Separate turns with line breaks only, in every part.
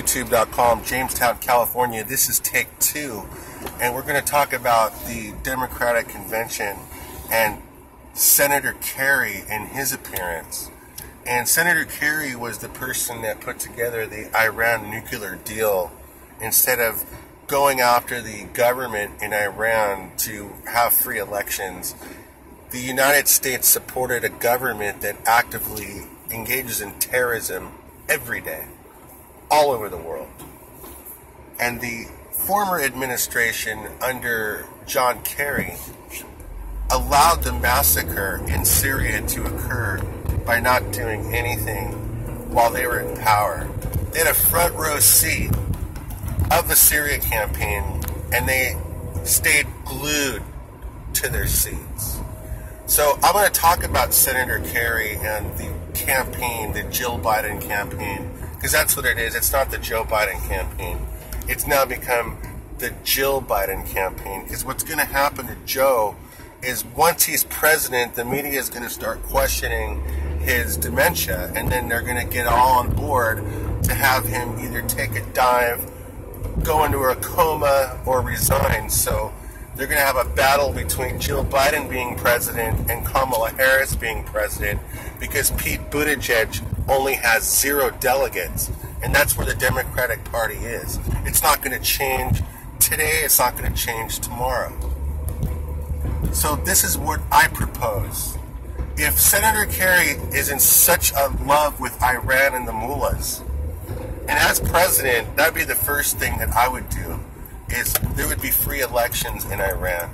YouTube.com, Jamestown, California. This is take 2, and we're going to talk about the Democratic Convention and Senator Kerry and his appearance. And Senator Kerry was the person that put together the Iran nuclear deal instead of going after the government in Iran to have free elections. The United States supported a government that actively engages in terrorism every day, all over the world. And the former administration under John Kerry allowed the massacre in Syria to occur by not doing anything while they were in power. They had a front row seat of the Syria campaign, and they stayed glued to their seats. So I'm going to talk about Senator Kerry and the campaign, the Jill Biden campaign, because that's what it is. It's not the Joe Biden campaign. It's now become the Jill Biden campaign, because what's going to happen to Joe is once he's president, the media is going to start questioning his dementia, and then they're going to get all on board to have him either take a dive, go into a coma, or resign. So they're going to have a battle between Jill Biden being president and Kamala Harris being president, because Pete Buttigieg only has 0 delegates, and that's where the Democratic Party is. It's not going to change today. It's not going to change tomorrow. So this is what I propose. If Senator Kerry is in such a love with Iran and the Mullahs, and as president, that'd be the first thing that I would do, is there would be free elections in Iran.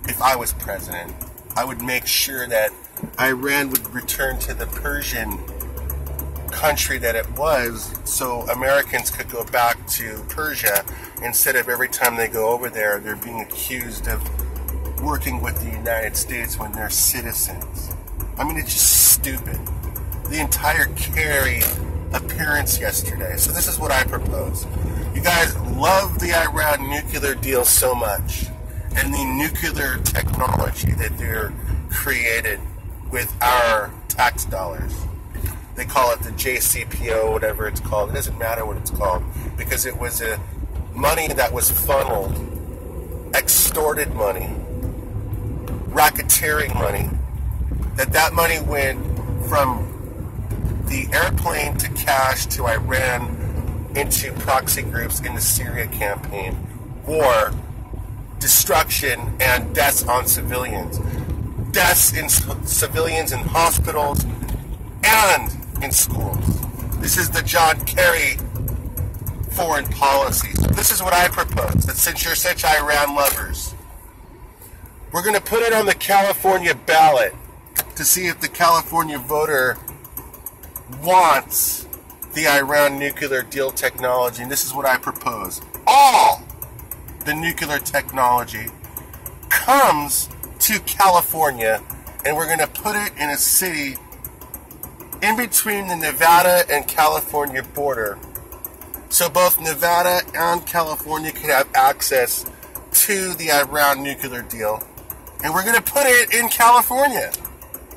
If I was president, I would make sure that Iran would return to the Persian country that it was, so Americans could go back to Persia instead of every time they go over there, they're being accused of working with the United States when they're citizens. I mean, it's just stupid. The entire Kerry appearance yesterday. So this is what I propose. You guys love the Iran nuclear deal so much, and the nuclear technology that they're created with our tax dollars. They call it the JCPO, whatever it's called. It doesn't matter what it's called, because it was a money that was funneled, extorted money, racketeering money, that money went from the airplane to cash to Iran into proxy groups in the Syria campaign, war, destruction, and deaths on civilians. Deaths in civilians in hospitals and in schools. This is the John Kerry foreign policy. So this is what I propose, that since you're such Iran lovers, we're going to put it on the California ballot to see if the California voter wants the Iran nuclear deal technology. And this is what I propose. All the nuclear technology comes to California, and we're going to put it in a city in between the Nevada and California border, so both Nevada and California can have access to the Iran nuclear deal. And we're going to put it in California,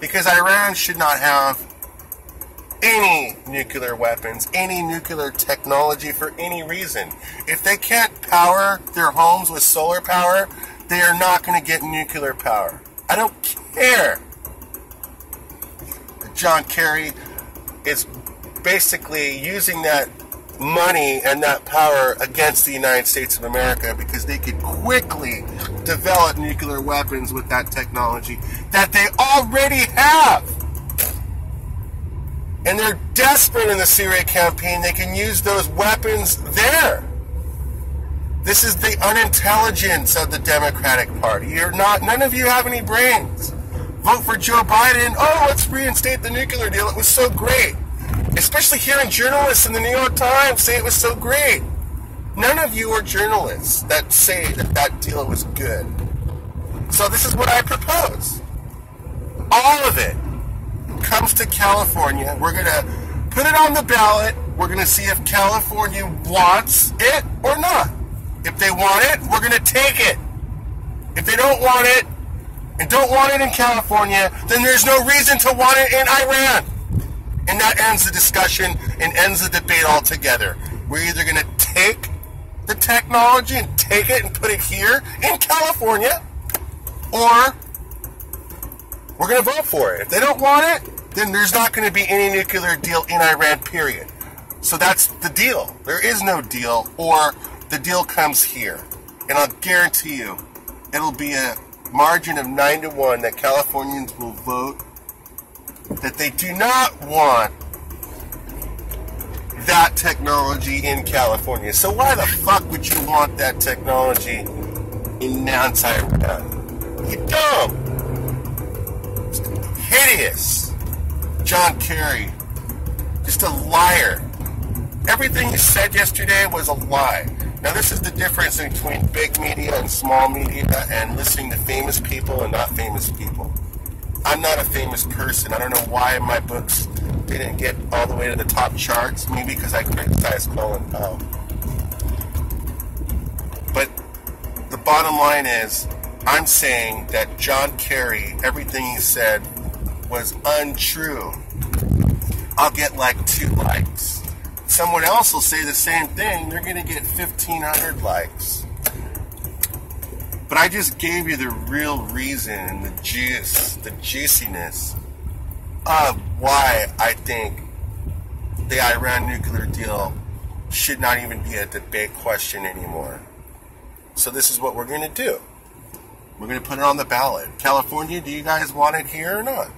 because Iran should not have any nuclear weapons, any nuclear technology for any reason. If they can't power their homes with solar power, they are not going to get nuclear power. I don't care. John Kerry is basically using that money and that power against the United States of America, because they could quickly develop nuclear weapons with that technology that they already have. And they're desperate in the Syria campaign. They can use those weapons there. This is the unintelligence of the Democratic Party. None of you have any brains. Vote for Joe Biden. Oh, let's reinstate the nuclear deal. It was so great. Especially hearing journalists in the New York Times say it was so great. None of you are journalists that say that deal was good. So this is what I propose. All of it comes to California. We're going to put it on the ballot. We're going to see if California wants it or not. If they want it, we're going to take it. If they don't want it, and don't want it in California, then there's no reason to want it in Iran. And that ends the discussion and ends the debate altogether. We're either going to take the technology and take it and put it here in California, or we're going to vote for it. If they don't want it, then there's not going to be any nuclear deal in Iran, period. So that's the deal. There is no deal, or the deal comes here. And I'll guarantee you, it'll be a margin of 9-1 that Californians will vote that they do not want that technology in California. So why the fuck would you want that technology in Iran? You dumb. It's hideous. John Kerry, just a liar. Everything he said yesterday was a lie. Now this is the difference between big media and small media and listening to famous people and not famous people. I'm not a famous person. I don't know why my books didn't get all the way to the top charts. Maybe because I criticized Colin Powell. But the bottom line is, I'm saying that John Kerry, everything he said was untrue. I'll get like 2 likes. Someone else will say the same thing. They're going to get 1,500 likes. But I just gave you the real reason and the juice, the juiciness of why I think the Iran nuclear deal should not even be a debate question anymore. So this is what we're going to do. We're going to put it on the ballot. California, do you guys want it here or not?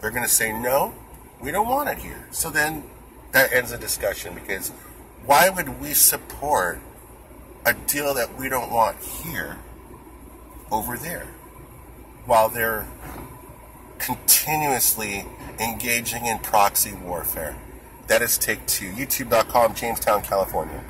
They're going to say, no, we don't want it here. So then that ends the discussion, because why would we support a deal that we don't want here over there while they're continuously engaging in proxy warfare? That is Take Two. YouTube.com, Jamestown, California.